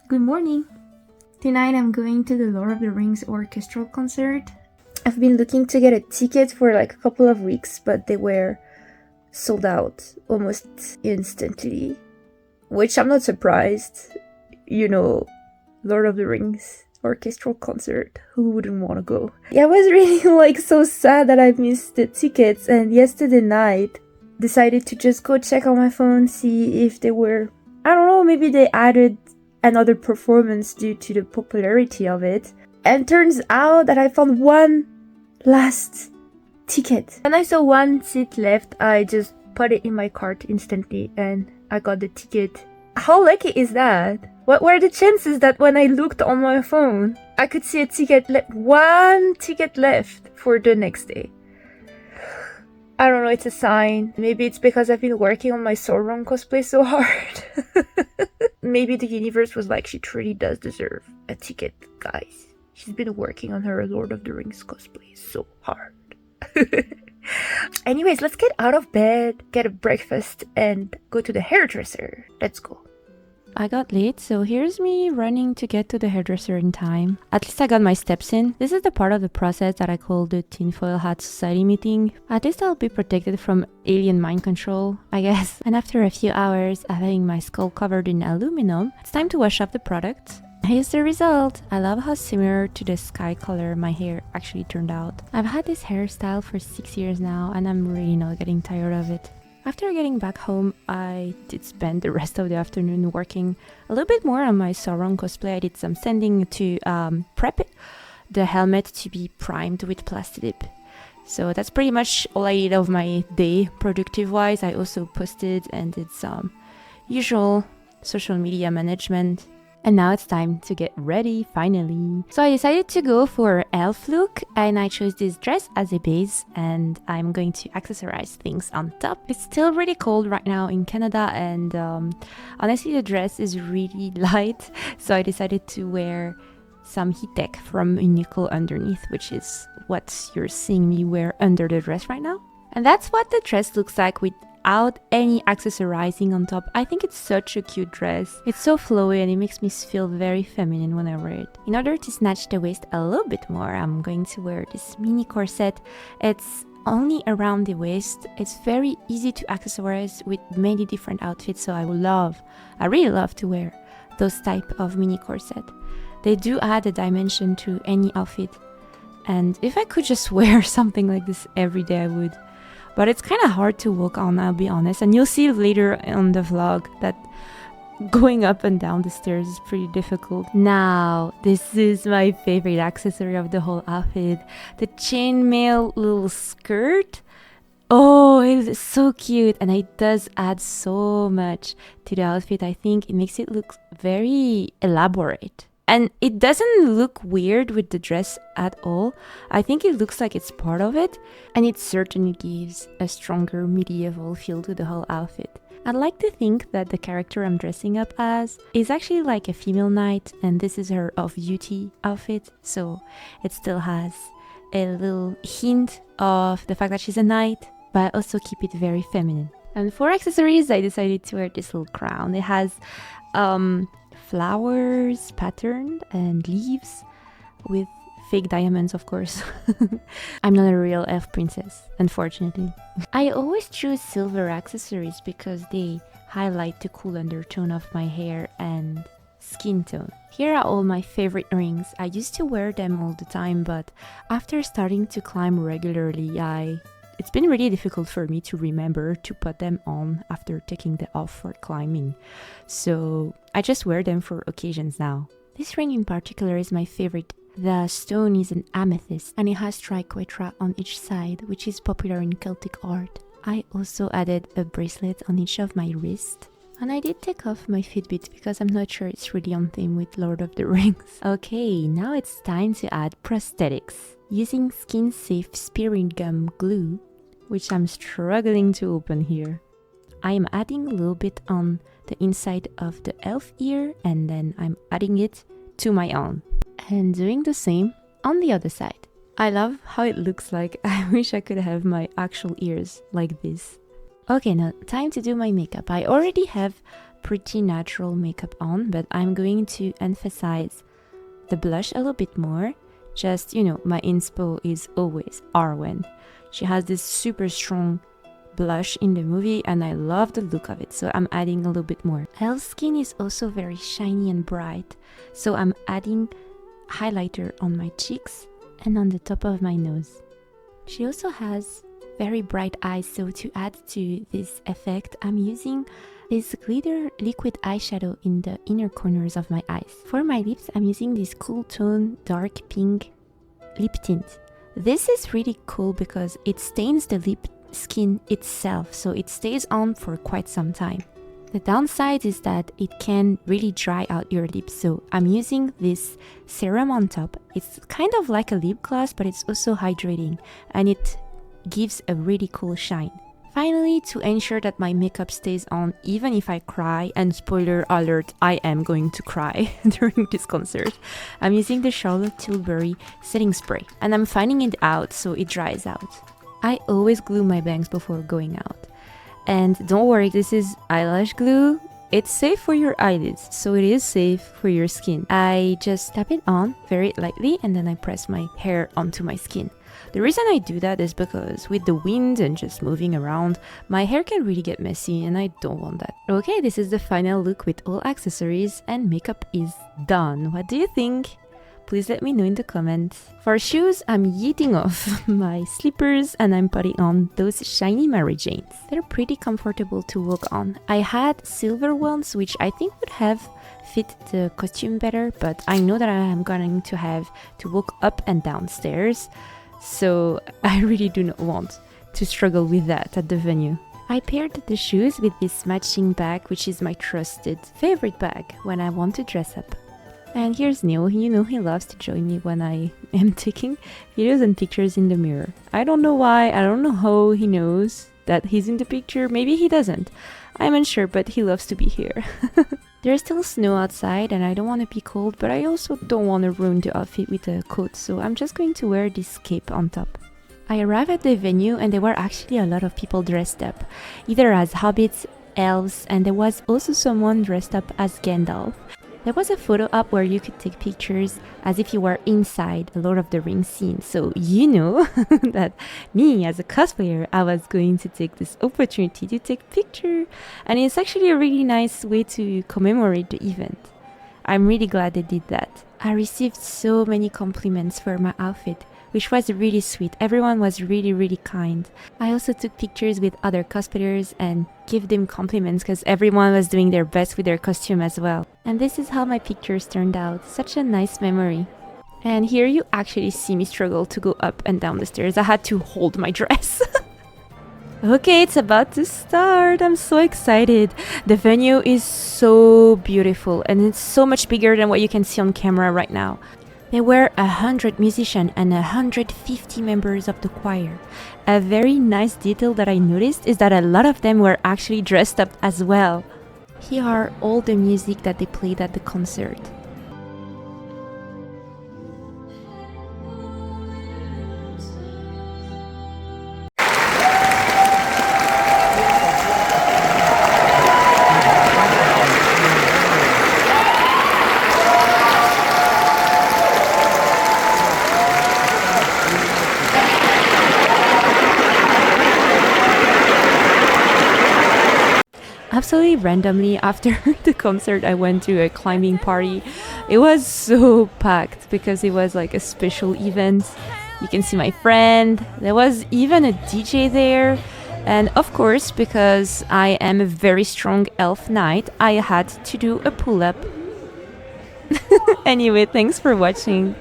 Good morning! Tonight I'm going to the Lord of the Rings Orchestral concert. I've been looking to get a ticket for like a couple of weeks, but they were sold out almost instantly. Which I'm not surprised. You know, Lord of the Rings Orchestral concert. Who wouldn't want to go? Yeah, I was really so sad that I missed the tickets, and yesterday night decided to just go check on my phone, see if they were, I don't know, maybe they added another performance due to the popularity of it. And turns out that I found one last ticket. When I saw one seat left, I just put it in my cart instantly and I got the ticket. How lucky is that? What were the chances that when I looked on my phone, I could see a ticket one ticket left for the next day? I don't know, it's a sign. Maybe it's because I've been working on my Sauron cosplay so hard. Maybe the universe was like, she truly does deserve a ticket, guys. She's been working on her Lord of the Rings cosplay so hard. Anyways, let's get out of bed, get a breakfast, and go to the hairdresser. Let's go. I got late, so here's me running to get to the hairdresser in time. At least I got my steps in. This is the part of the process that I call the tinfoil hat society meeting. At least I'll be protected from alien mind control, I guess. And after a few hours of having my skull covered in aluminum, it's time to wash off the product. Here's the result. I love how similar to the sky color my hair actually turned out. I've had this hairstyle for 6 years now, and I'm really not getting tired of it. After getting back home, I did spend the rest of the afternoon working a little bit more on my Sauron cosplay. I did some sanding to prep the helmet to be primed with plastic. So that's pretty much all I did of my day productive-wise. I also posted and did some usual social media management. And now it's time to get ready, finally. So I decided to go for elf look, and I chose this dress as a base, and I'm going to accessorize things on top. It's still really cold right now in Canada, and honestly the dress is really light, so I decided to wear some heat tech from Uniqlo underneath, which is what you're seeing me wear under the dress right now. And that's what the dress looks like without any accessorizing on top. I think it's such a cute dress. It's so flowy and it makes me feel very feminine when I wear it. In order to snatch the waist a little bit more, I'm going to wear this mini corset. It's only around the waist. It's very easy to accessorize with many different outfits, so I really love to wear those type of mini corset. They do add a dimension to any outfit, and if I could just wear something like this every day, I would. But it's kind of hard to walk on, I'll be honest. And you'll see later on the vlog that going up and down the stairs is pretty difficult. Now, this is my favorite accessory of the whole outfit. The chainmail little skirt. Oh, it is so cute. And it does add so much to the outfit. I think it makes it look very elaborate. And it doesn't look weird with the dress at all. I think it looks like it's part of it, and it certainly gives a stronger medieval feel to the whole outfit. I'd like to think that the character I'm dressing up as is actually like a female knight, and this is her off-duty outfit, so it still has a little hint of the fact that she's a knight, but I also keep it very feminine. And for accessories, I decided to wear this little crown. It has flowers patterned and leaves with fake diamonds, of course. I'm not a real elf princess, unfortunately. I always choose silver accessories because they highlight the cool undertone of my hair and skin tone. Here are all my favorite rings. I used to wear them all the time, but after starting to climb regularly, it's been really difficult for me to remember to put them on after taking them off for climbing. So I just wear them for occasions now. This ring in particular is my favorite. The stone is an amethyst and it has triquetra on each side, which is popular in Celtic art. I also added a bracelet on each of my wrists. And I did take off my Fitbit because I'm not sure it's really on theme with Lord of the Rings. Okay, now it's time to add prosthetics. Using skin-safe spirit gum glue, which I'm struggling to open here, I am adding a little bit on the inside of the elf ear, and then I'm adding it to my own. And doing the same on the other side. I love how it looks like. I wish I could have my actual ears like this. Okay, now time to do my makeup. I already have pretty natural makeup on, but I'm going to emphasize the blush a little bit more. Just, you know, my inspo is always Arwen. She has this super strong blush in the movie and I love the look of it, so I'm adding a little bit more. Elle's skin is also very shiny and bright, so I'm adding highlighter on my cheeks and on the top of my nose. She also has very bright eyes, so to add to this effect, I'm using this glitter liquid eyeshadow in the inner corners of my eyes. For my lips, I'm using this cool tone dark pink lip tint. This is really cool because it stains the lip skin itself, so it stays on for quite some time. The downside is that it can really dry out your lips, so I'm using this serum on top. It's kind of like a lip gloss, but it's also hydrating and it gives a really cool shine. Finally, to ensure that my makeup stays on even if I cry, and spoiler alert, I am going to cry during this concert, I'm using the Charlotte Tilbury setting spray and I'm fanning it out so it dries out. I always glue my bangs before going out. And don't worry, this is eyelash glue. It's safe for your eyelids, so it is safe for your skin. I just tap it on very lightly and then I press my hair onto my skin. The reason I do that is because with the wind and just moving around, my hair can really get messy and I don't want that. Okay, this is the final look with all accessories and makeup is done. What do you think? Please let me know in the comments. For shoes, I'm yeeting off my slippers and I'm putting on those shiny Mary Janes. They're pretty comfortable to walk on. I had silver ones, which I think would have fit the costume better, but I know that I am going to have to walk up and down stairs, so I really do not want to struggle with that at the venue. I paired the shoes with this matching bag, which is my trusted favorite bag when I want to dress up. And here's Neil. You know, he loves to join me when I am taking videos and pictures in the mirror. I don't know why, I don't know how he knows that he's in the picture. Maybe he doesn't. I'm unsure, but he loves to be here. There's still snow outside and I don't want to be cold, but I also don't want to ruin the outfit with a coat, so I'm just going to wear this cape on top. I arrived at the venue and there were actually a lot of people dressed up, either as hobbits, elves, and there was also someone dressed up as Gandalf. There was a photo op where you could take pictures as if you were inside the Lord of the Rings scene. So you know that me as a cosplayer, I was going to take this opportunity to take a picture. And it's actually a really nice way to commemorate the event. I'm really glad they did that. I received so many compliments for my outfit, which was really sweet. Everyone was really kind. I also took pictures with other cosplayers and give them compliments because everyone was doing their best with their costume as well. And this is how my pictures turned out. Such a nice memory. And here you actually see me struggle to go up and down the stairs. I had to hold my dress. Okay, it's about to start. I'm so excited. The venue is so beautiful and it's so much bigger than what you can see on camera right now. There were 100 musicians and 150 members of the choir. A very nice detail that I noticed is that a lot of them were actually dressed up as well. Here are all the music that they played at the concert. Absolutely randomly, after the concert, I went to a climbing party. It was so packed because it was like a special event. You can see my friend. There was even a DJ there. And of course, because I am a very strong elf knight, I had to do a pull-up. Anyway, thanks for watching.